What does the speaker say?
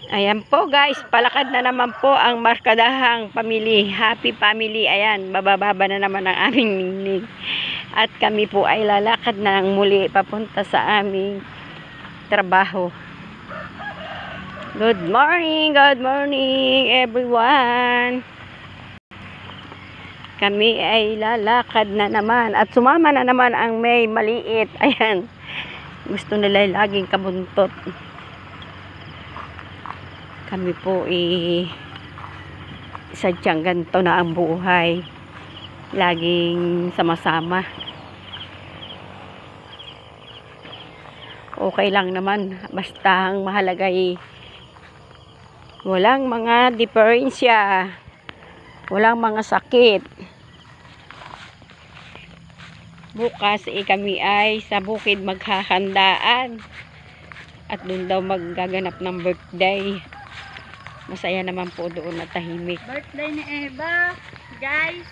Ayan po guys, palakad na naman po ang markadahang family, happy family. Ayan, bababa na naman ang aming ningning. At kami po ay lalakad na lang muli papunta sa aming trabaho. Good morning everyone. Kami ay lalakad na naman at sumama na naman ang may maliit. Ayan, gusto nila laging kabuntot. Kami po sadyang ganito na ang buhay. Laging sama-sama. Okay lang naman. Basta ang mahalaga walang mga diferensya. Walang mga sakit. Bukas kami ay sa bukid maghahandaan. At doon daw maggaganap ng birthday. Masaya naman po doon at tahimik. Birthday ni Eva, guys.